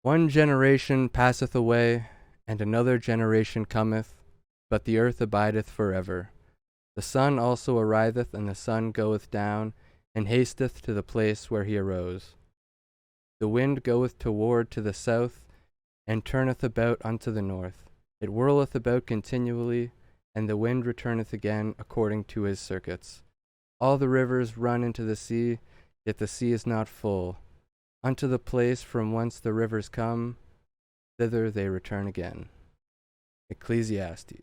One generation passeth away, and another generation cometh, but the earth abideth forever. The sun also ariseth, and the sun goeth down, and hasteth to the place where he arose. The wind goeth toward to the south, and turneth about unto the north. It whirleth about continually, and the wind returneth again according to his circuits. All the rivers run into the sea, yet the sea is not full. Unto the place from whence the rivers come, thither they return again. Ecclesiastes.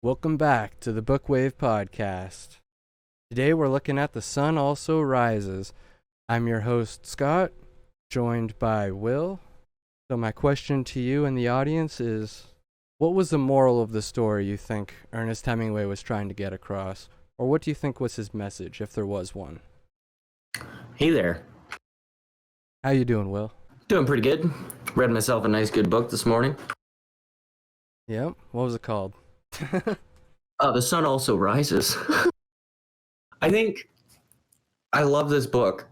Welcome back to the Bookwave Podcast. Today we're looking at The Sun Also Rises. I'm your host, Scott, joined by Will. So my question to you and the audience is, what was the moral of the story you think Ernest Hemingway was trying to get across? Or what do you think was his message, if there was one? Hey there. How you doing, Will? Doing pretty good. Read myself a nice good book this morning. Yep. What was it called? The Sun Also Rises. I think I love this book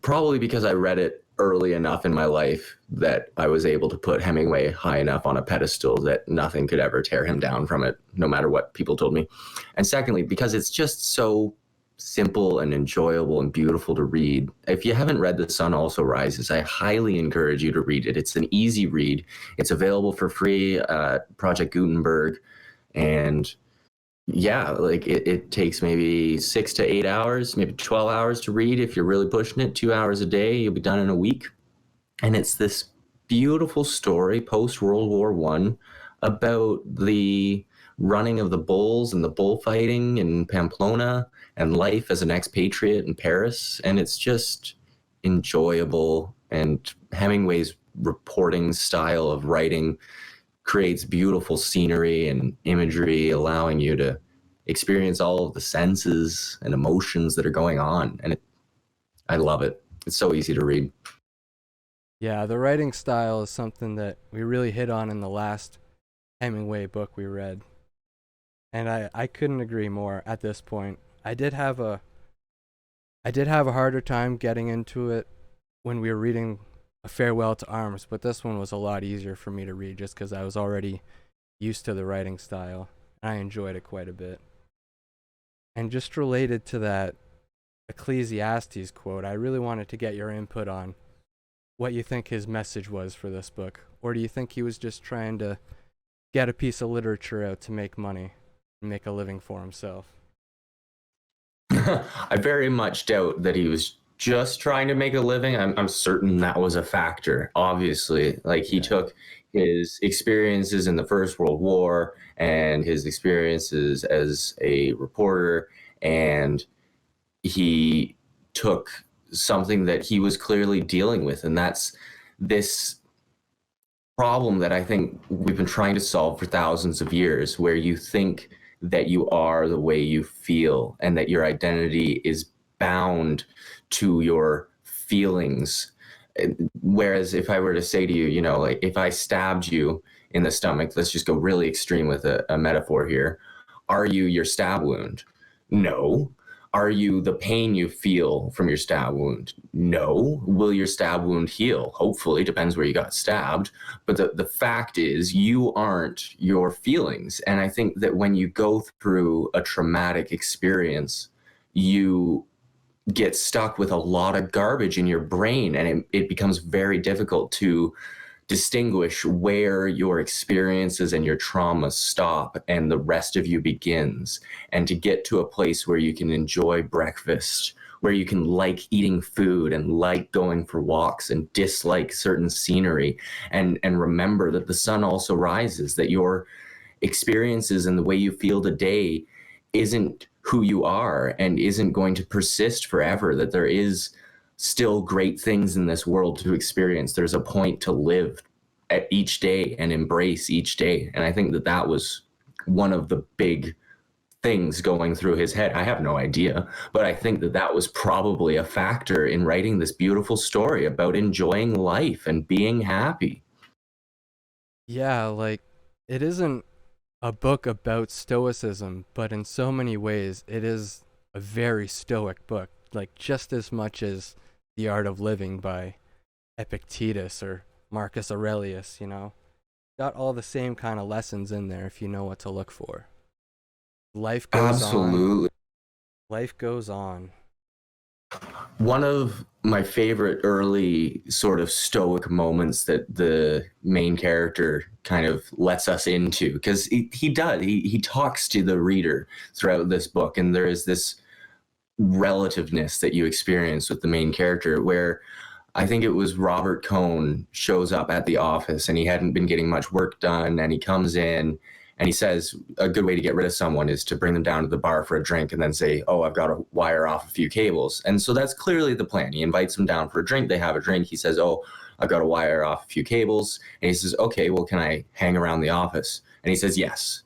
probably because I read it early enough in my life that I was able to put Hemingway high enough on a pedestal that nothing could ever tear him down from it, no matter what people told me. And secondly, because it's just so simple and enjoyable and beautiful to read. If you haven't read The Sun Also Rises, I highly encourage you to read it. It's an easy read. It's available for free at Project Gutenberg. And yeah, like it takes maybe 6 to 8 hours, maybe 12 hours to read if you're really pushing it. 2 hours a day, you'll be done in a week. And it's this beautiful story post World War I about the running of the bulls and the bullfighting in Pamplona and life as an expatriate in Paris. And it's just enjoyable. And Hemingway's reporting style of writing creates beautiful scenery and imagery, allowing you to experience all of the senses and emotions that are going on. And I love it. It's so easy to read. Yeah, the writing style is something that we really hit on in the last Hemingway book we read. And I couldn't agree more at this point. I did have a harder time getting into it when we were reading A Farewell to Arms, but this one was a lot easier for me to read just because I was already used to the writing style. I enjoyed it quite a bit. And just related to that Ecclesiastes quote, I really wanted to get your input on what you think his message was for this book. Or do you think he was just trying to get a piece of literature out to make money and make a living for himself? I very much doubt that he was just trying to make a living. I'm certain that was a factor, obviously. Like he took his experiences in the First World War and his experiences as a reporter, and he took something that he was clearly dealing with, and that's this problem that I think we've been trying to solve for thousands of years, where you think that you are the way you feel and that your identity is bound to your feelings. Whereas if I were to say to you, you know, like if I stabbed you in the stomach, let's just go really extreme with a metaphor here. Are you your stab wound? No. Are you the pain you feel from your stab wound? No. Will your stab wound heal? Hopefully, depends where you got stabbed. But the fact is, you aren't your feelings. And I think that when you go through a traumatic experience, you get stuck with a lot of garbage in your brain, and it becomes very difficult to distinguish where your experiences and your traumas stop and the rest of you begins, and to get to a place where you can enjoy breakfast, where you can like eating food and like going for walks and dislike certain scenery, and remember that the sun also rises, that your experiences and the way you feel today isn't who you are and isn't going to persist forever, that there is still great things in this world to experience. There's a point to live at each day and embrace each day. And I think that that was one of the big things going through his head. I have no idea, but I think that that was probably a factor in writing this beautiful story about enjoying life and being happy. Yeah, like, it isn't a book about Stoicism, but in so many ways, it is a very stoic book, like just as much as The Art of Living by Epictetus or Marcus Aurelius, got all the same kind of lessons in there if you know what to look for. Life goes on. Absolutely. Life goes on. One of my favorite early sort of stoic moments that the main character kind of lets us into, because he talks to the reader throughout this book, and there is this relativeness that you experience with the main character where I think it was Robert Cohn shows up at the office and he hadn't been getting much work done, and he comes in and he says a good way to get rid of someone is to bring them down to the bar for a drink and then say, oh, I've got to wire off a few cables. And so that's clearly the plan. He invites them down for a drink. They have a drink. He says, oh, I've got to wire off a few cables. And he says, okay, well, can I hang around the office? And he says, yes.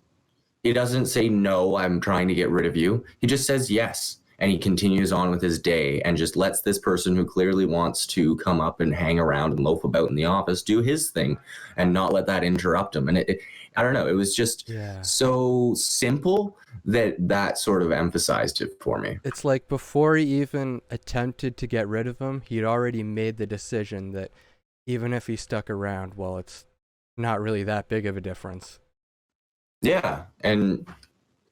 He doesn't say, no, I'm trying to get rid of you. He just says yes. And he continues on with his day and just lets this person who clearly wants to come up and hang around and loaf about in the office do his thing and not let that interrupt him. And I don't know, it was just Yeah. so simple that sort of emphasized it for me. It's like before he even attempted to get rid of him, he'd already made the decision that even if he stuck around, well, it's not really that big of a difference. Yeah. And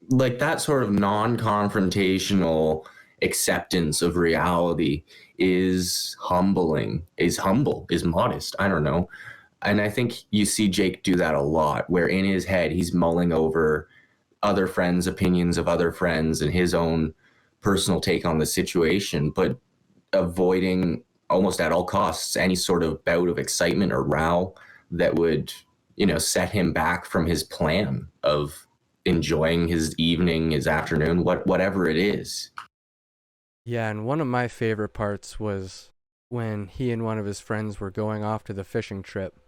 like that sort of non-confrontational acceptance of reality is humbling, is humble, is modest. I don't know. And I think you see Jake do that a lot, where in his head he's mulling over other friends' opinions of other friends and his own personal take on the situation, but avoiding almost at all costs any sort of bout of excitement or row that would, set him back from his plan of enjoying his evening, his afternoon, whatever it is. Yeah, and one of my favorite parts was when he and one of his friends were going off to the fishing trip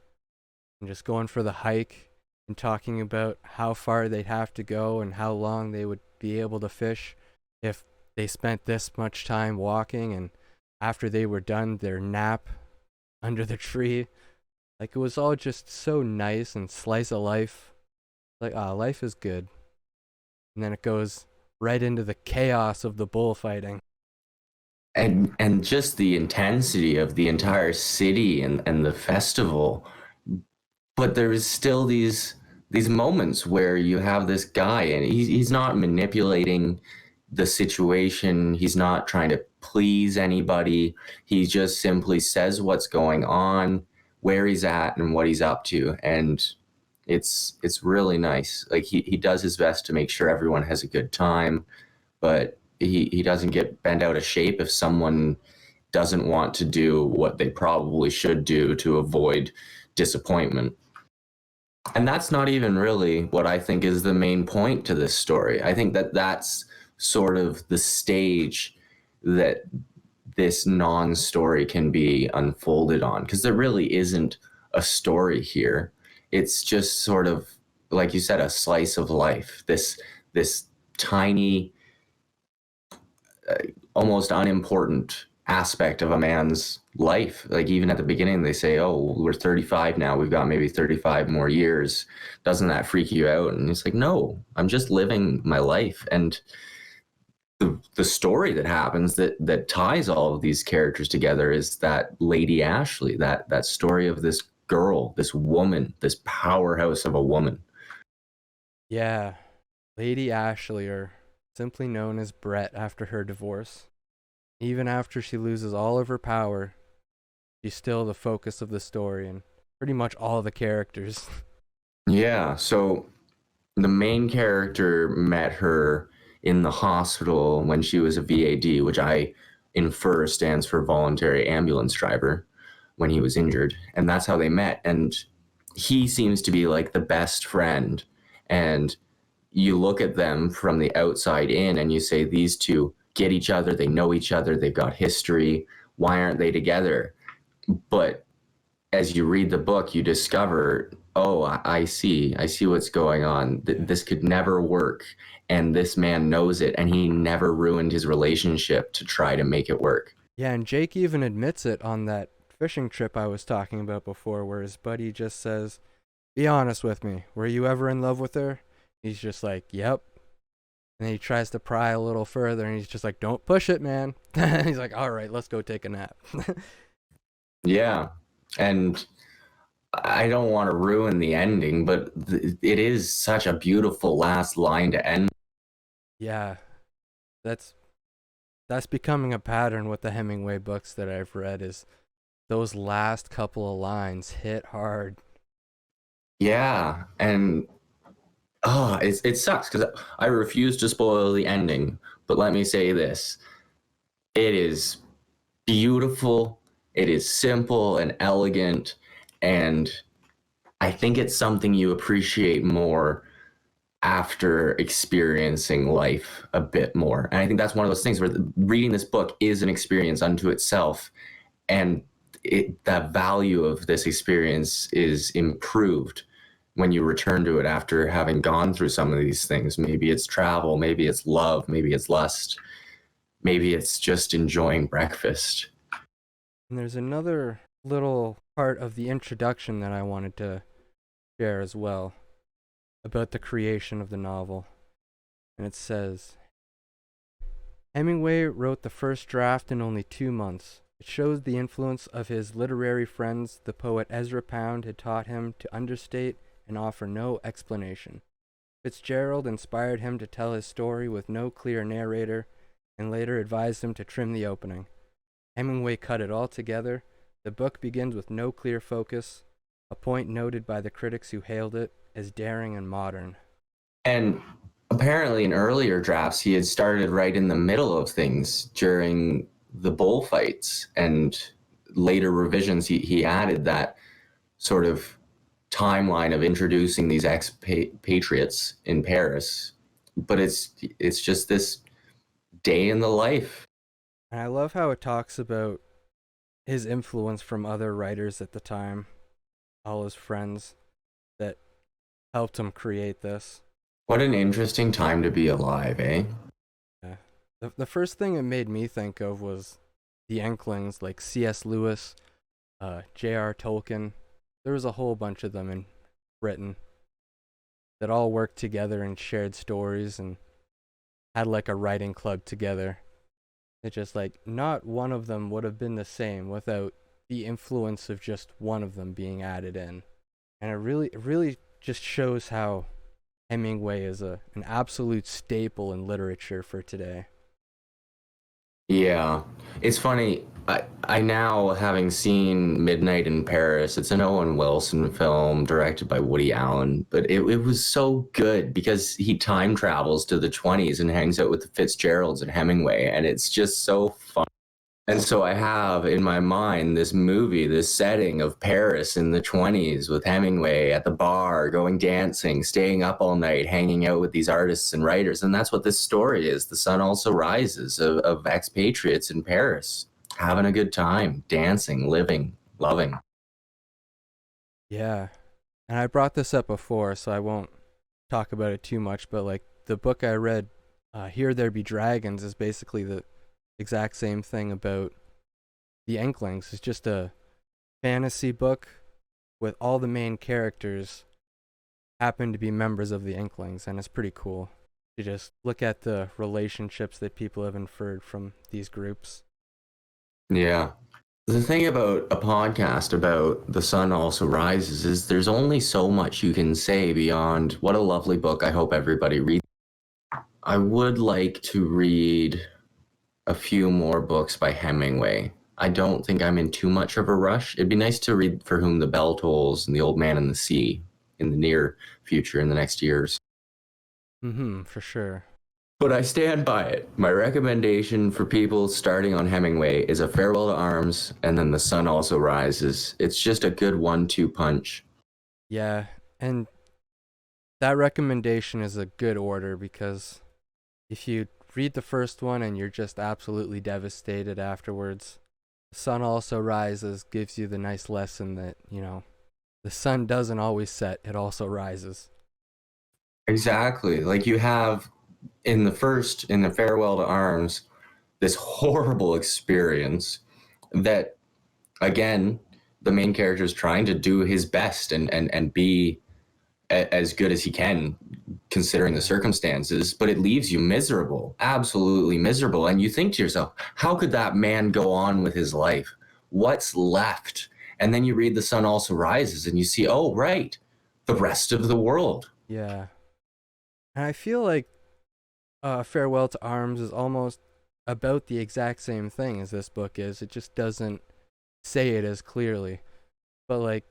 and just going for the hike and talking about how far they'd have to go and how long they would be able to fish if they spent this much time walking, and after they were done, their nap under the tree. Like, it was all just so nice and slice of life. Like, life is good. And then it goes right into the chaos of the bullfighting. And just the intensity of the entire city and the festival. But there's still these moments where you have this guy and he's not manipulating the situation. He's not trying to please anybody. He just simply says what's going on, where he's at, and what he's up to. And it's really nice. Like he does his best to make sure everyone has a good time, but he doesn't get bent out of shape if someone doesn't want to do what they probably should do to avoid disappointment. And that's not even really what I think is the main point to this story. I think that that's sort of the stage that this non-story can be unfolded on, because there really isn't a story here. It's just sort of, like you said, a slice of life. This tiny, almost unimportant aspect of a man's life. Like even at the beginning, they say, "Oh, we're 35 now. We've got maybe 35 more years. Doesn't that freak you out?" And it's like, no, I'm just living my life. And the story that happens that ties all of these characters together is that Lady Ashley, that story of this girl, this woman, this powerhouse of a woman. Yeah, Lady Ashley, or simply known as Brett after her divorce. Even after she loses all of her power, she's still the focus of the story and pretty much all the characters. Yeah. So the main character met her in the hospital when she was a VAD, which I infer stands for voluntary ambulance driver, when he was injured. And that's how they met. And he seems to be like the best friend. And you look at them from the outside in and you say, these two get each other, they know each other, they've got history. Why aren't they together? But as you read the book, you discover, oh, I see what's going on. This could never work. And this man knows it. And he never ruined his relationship to try to make it work. Yeah, and Jake even admits it on that fishing trip I was talking about before, where his buddy just says, "Be honest with me, were you ever in love with her?" He's just like, "Yep." And then he tries to pry a little further, and he's just like, "Don't push it, man." He's like, "All right, let's go take a nap." Yeah. And I don't want to ruin the ending, but it is such a beautiful last line to end. Yeah, that's that's becoming a pattern with the Hemingway books that I've read is those last couple of lines hit hard. Yeah, and it sucks because I refuse to spoil the ending. But let me say this: it is beautiful, it is simple and elegant, and I think it's something you appreciate more after experiencing life a bit more. And I think that's one of those things where reading this book is an experience unto itself, and the value of this experience is improved when you return to it after having gone through some of these things. Maybe it's travel, maybe it's love, maybe it's lust, maybe it's just enjoying breakfast. And there's another little part of the introduction that I wanted to share as well about the creation of the novel. And it says Hemingway wrote the first draft in only 2 months. It shows the influence of his literary friends. The poet Ezra Pound had taught him to understate and offer no explanation. Fitzgerald inspired him to tell his story with no clear narrator and later advised him to trim the opening. Hemingway cut it all together. The book begins with no clear focus, a point noted by the critics who hailed it as daring and modern. And apparently, in earlier drafts, he had started right in the middle of things during the bullfights, and later revisions, he added that sort of timeline of introducing these expatriates in Paris. But it's just this day in the life. And I love how it talks about his influence from other writers at the time, all his friends that helped him create this. What an interesting time to be alive, eh? Yeah. The first thing it made me think of was the Inklings, like C.S. Lewis, J.R. Tolkien. There was a whole bunch of them in Britain that all worked together and shared stories and had like a writing club together. It's just like not one of them would have been the same without the influence of just one of them being added in. And it really just shows how Hemingway is an absolute staple in literature for today. Yeah, it's funny. I now, having seen Midnight in Paris, it's an Owen Wilson film directed by Woody Allen, but it was so good because he time travels to the 20s and hangs out with the Fitzgeralds and Hemingway, and it's just so fun. And so I have in my mind this movie, this setting of Paris in the 20s with Hemingway at the bar, going dancing, staying up all night, hanging out with these artists and writers. And that's what this story is. The sun also rises of expatriates in Paris, having a good time, dancing, living, loving. Yeah. And I brought this up before, so I won't talk about it too much, but like the book I read, Here There Be Dragons, is basically the exact same thing about the Inklings. It's just a fantasy book with all the main characters happen to be members of the Inklings, and it's pretty cool to just look at the relationships that people have inferred from these groups. Yeah. The thing about a podcast about The Sun Also Rises is there's only so much you can say beyond what a lovely book. I hope everybody reads. I would like to read a few more books by Hemingway. I don't think I'm in too much of a rush. It'd be nice to read For Whom the Bell Tolls and The Old Man and the Sea in the near future, in the next years. For sure. But I stand by it. My recommendation for people starting on Hemingway is A Farewell to Arms and then The Sun Also Rises. It's just a good 1-2 punch. Yeah, and that recommendation is a good order because if you read the first one and you're just absolutely devastated afterwards, The Sun Also Rises gives you the nice lesson that, the sun doesn't always set, it also rises. Exactly. Like you have in the Farewell to Arms, this horrible experience that, again, the main character is trying to do his best and be as good as he can considering the circumstances, but it leaves you miserable, absolutely miserable. And you think to yourself, how could that man go on with his life? What's left? And then you read The Sun Also Rises and you see, oh, right, the rest of the world. Yeah. And I feel like Farewell to Arms is almost about the exact same thing as this book is. It just doesn't say it as clearly. But like,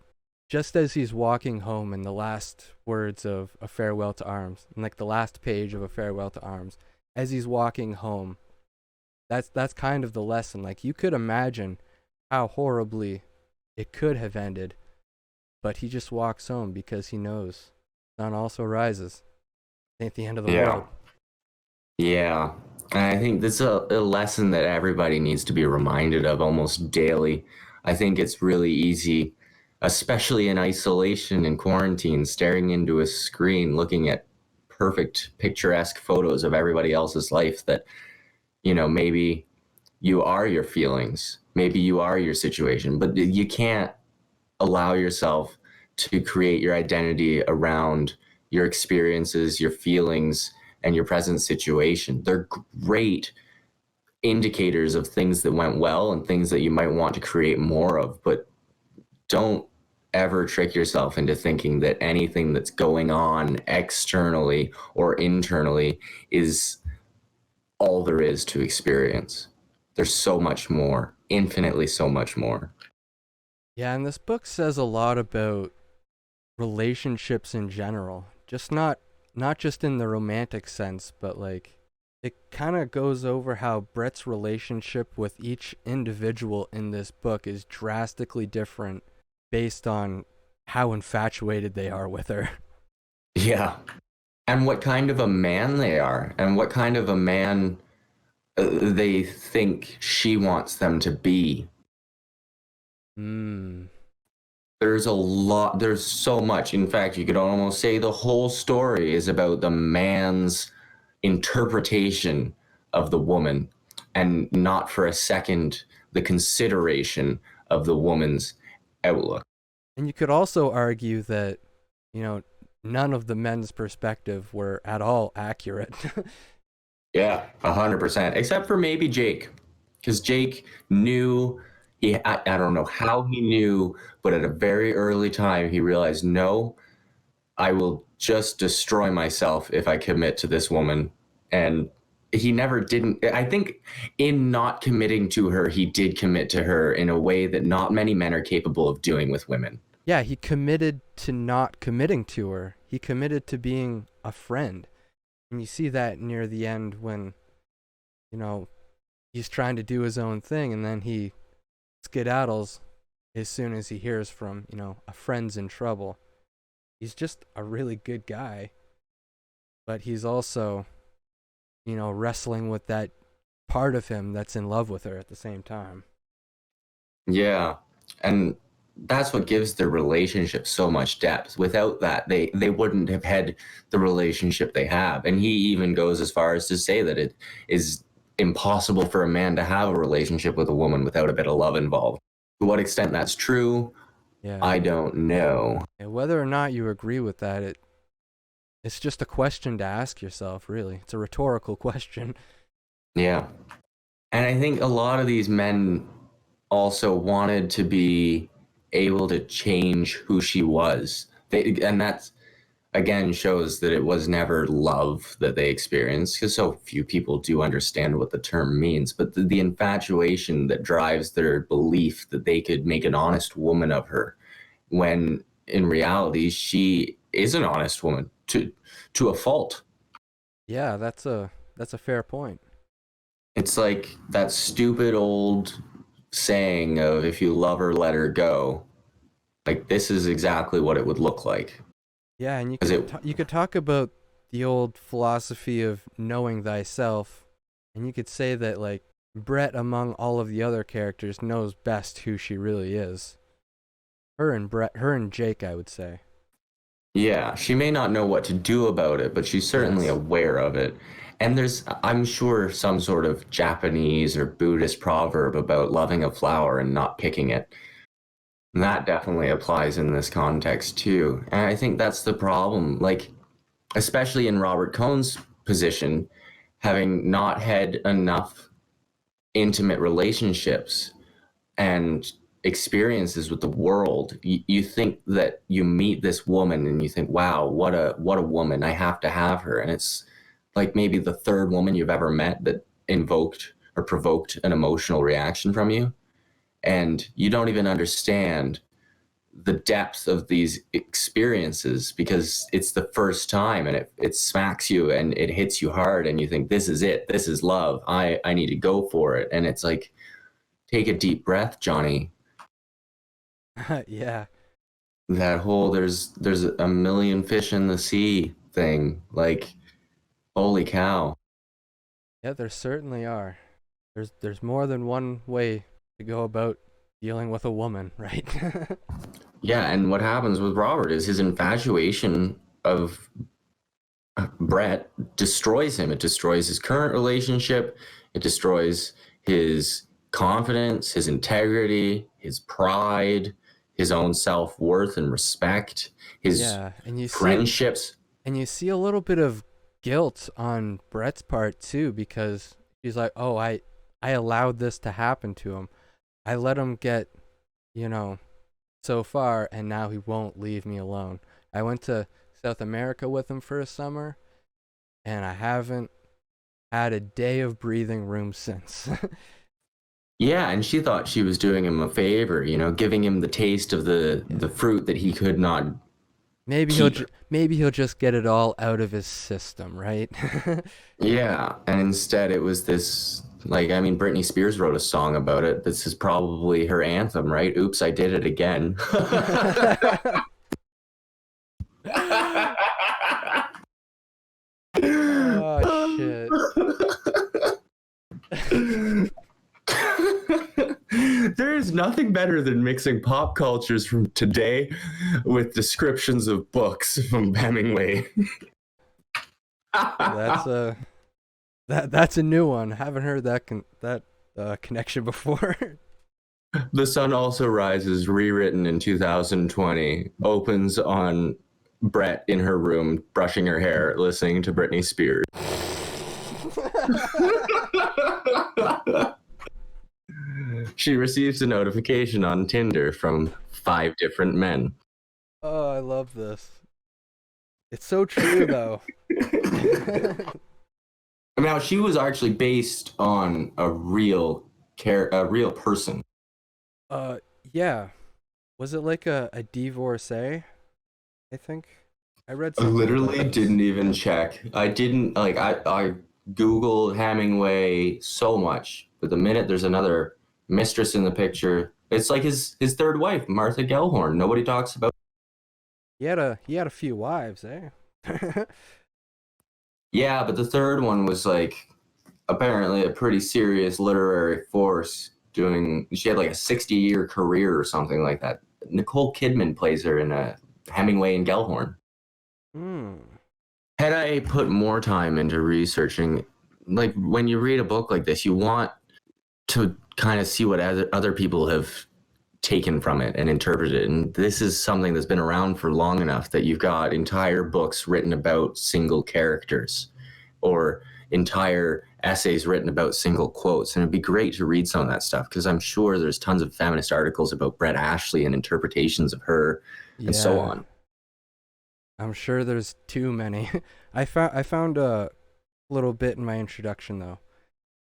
just as he's walking home in the last words of A Farewell to Arms, and like the last page of A Farewell to Arms, as he's walking home, that's kind of the lesson. Like, you could imagine how horribly it could have ended, but he just walks home because he knows sun also rises. It ain't the end of the Yeah. world. Yeah. And I think this is a lesson that everybody needs to be reminded of almost daily. I think it's really easy, especially in isolation and quarantine, staring into a screen, looking at perfect, picturesque photos of everybody else's life that, maybe you are your feelings, maybe you are your situation, but you can't allow yourself to create your identity around your experiences, your feelings, and your present situation. They're great indicators of things that went well and things that you might want to create more of, but don't ever trick yourself into thinking that anything that's going on externally or internally is all there is to experience. There's so much more, infinitely so much more. Yeah, and this book says a lot about relationships in general. Just not just in the romantic sense, but like it kind of goes over how Brett's relationship with each individual in this book is drastically different based on how infatuated they are with her. Yeah. And what kind of a man they are, and what kind of a man they think she wants them to be. Hmm. There's so much. In fact, you could almost say the whole story is about the man's interpretation of the woman, and not for a second the consideration of the woman's outlook. And you could also argue that, you know, none of the men's perspective were at all accurate. Yeah, 100%. Except for maybe Jake, because Jake knew I don't know how he knew, but at a very early time he realized, no, I will just destroy myself if I commit to this woman. And he never didn't. I think in not committing to her, he did commit to her in a way that not many men are capable of doing with women. Yeah, he committed to not committing to her. He committed to being a friend. And you see that near the end when, you know, he's trying to do his own thing and then he skedaddles as soon as he hears from, you know, a friend's in trouble. He's just a really good guy, but he's also, you know, wrestling with that part of him that's in love with her at the same time. Yeah. And that's what gives their relationship so much depth. Without that, they wouldn't have had the relationship they have. And he even goes as far as to say that it is impossible for a man to have a relationship with a woman without a bit of love involved. To what extent that's true, Yeah. I don't know. And whether or not you agree with that, it's just a question to ask yourself, really. It's a rhetorical question. Yeah. And I think a lot of these men also wanted to be able to change who she was. And that's again shows that it was never love that they experienced, because so few people do understand what the term means. But the infatuation that drives their belief that they could make an honest woman of her, when in reality she is an honest woman to a fault. Yeah, that's a fair point. It's like that stupid old saying of, if you love her, let her go. Like, this is exactly what it would look like. Yeah, and Because it, you could talk about the old philosophy of knowing thyself, and you could say that like Brett among all of the other characters knows best who she really is. Her and Jake, I would say. yeah, she may not know what to do about it, but she's certainly Yes. aware of it. And there's, I'm sure, some sort of Japanese or Buddhist proverb about loving a flower and not picking it. And that definitely applies in this context too. And I think that's the problem. Like, especially in Robert Cohn's position, having not had enough intimate relationships and experiences with the world. You think that you meet this woman and you think, wow, what a woman. I have to have her. And it's like maybe the third woman you've ever met that invoked or provoked an emotional reaction from you. And you don't even understand the depth of these experiences because it's the first time, and it smacks you and it hits you hard and you think, this is it, this is love, I need to go for it. And it's like, take a deep breath, Johnny. Yeah. That whole there's a million fish in the sea thing, like, holy cow. Yeah, there certainly are. There's more than one way to go about dealing with a woman, right? Yeah, and what happens with Robert is his infatuation of Brett destroys him. It destroys his current relationship. It destroys his confidence, his integrity, his pride, his own self-worth and respect, his Yeah, friendships. and you see a little bit of guilt on Brett's part too, because he's like, "Oh, I allowed this to happen to him. I let him get, you know, so far, and now he won't leave me alone. I went to South America with him for a summer, and I haven't had a day of breathing room since." Yeah, and she thought she was doing him a favor, giving him the taste of the Yeah. the fruit that he could not keep. Maybe he'll just get it all out of his system, right? Yeah, and instead it was this, like, I mean, Britney Spears wrote a song about it. This is probably her anthem, right? Oops, I did it again. Oh shit. There is nothing better than mixing pop cultures from today with descriptions of books from Hemingway. That's a that's a new one. Haven't heard that connection before. The Sun Also Rises, rewritten in 2020, opens on Brett in her room, brushing her hair, listening to Britney Spears. She receives a notification on Tinder from 5 different men. Oh, I love this. It's so true though. Now, she was actually based on a real person. uh yeah. Was it like a divorcee? I think I read I something about literally this. didn't even check. I didn't like I Googled Hemingway so much, but the minute there's another mistress in the picture, it's like his third wife, Martha Gellhorn. Nobody talks about. He had a few wives, eh? Yeah, but the third one was like apparently a pretty serious literary force. She had like a 60-year career or something like that. Nicole Kidman plays her in a Hemingway and Gellhorn. Hmm. Had I put more time into researching, like when you read a book like this, you want to kind of see what other people have taken from it and interpreted it. And this is something that's been around for long enough that you've got entire books written about single characters or entire essays written about single quotes. And it'd be great to read some of that stuff because I'm sure there's tons of feminist articles about Brett Ashley and interpretations of her and so Yeah. on. I'm sure there's too many. I found a little bit in my introduction though.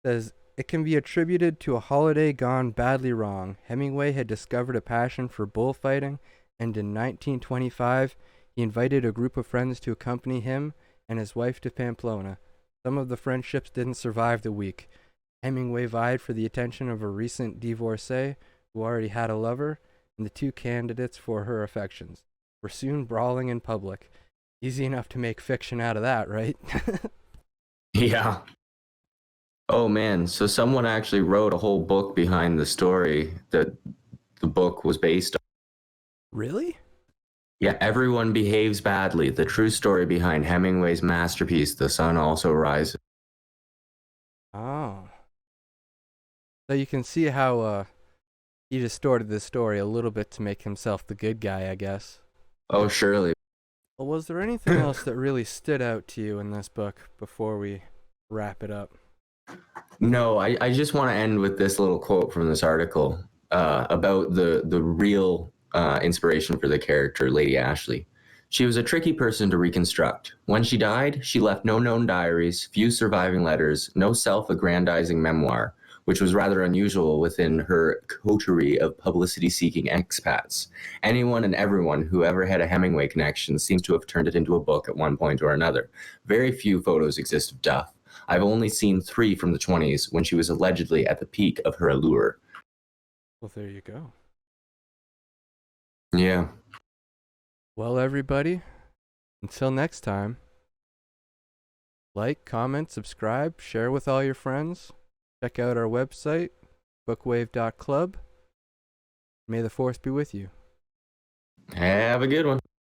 It says it can be attributed to a holiday gone badly wrong. Hemingway had discovered a passion for bullfighting, and in 1925 he invited a group of friends to accompany him and his wife to Pamplona. Some of the friendships didn't survive the week. Hemingway vied for the attention of a recent divorcee who already had a lover, and the two candidates for her affections were soon brawling in public. Easy enough to make fiction out of that, right? Yeah. Oh man, so someone actually wrote a whole book behind the story that the book was based on. Really? Yeah, Everyone Behaves Badly, the true story behind Hemingway's masterpiece, The Sun Also Rises. Oh. So you can see how he distorted the story a little bit to make himself the good guy, I guess. Oh, surely. Well, was there anything else that really stood out to you in this book before we wrap it up? No, I just want to end with this little quote from this article. about the real inspiration for the character, Lady Ashley. She was a tricky person to reconstruct. When she died, she left no known diaries, few surviving letters, no self-aggrandizing memoir, which was rather unusual within her coterie of publicity-seeking expats. Anyone and everyone who ever had a Hemingway connection seems to have turned it into a book at one point or another. Very few photos exist of Duff. I've only seen 3 from the 20s when she was allegedly at the peak of her allure. Well, there you go. Yeah. Well, everybody, until next time, like, comment, subscribe, share with all your friends. Check out our website, bookwave.club. May the force be with you. Have a good one.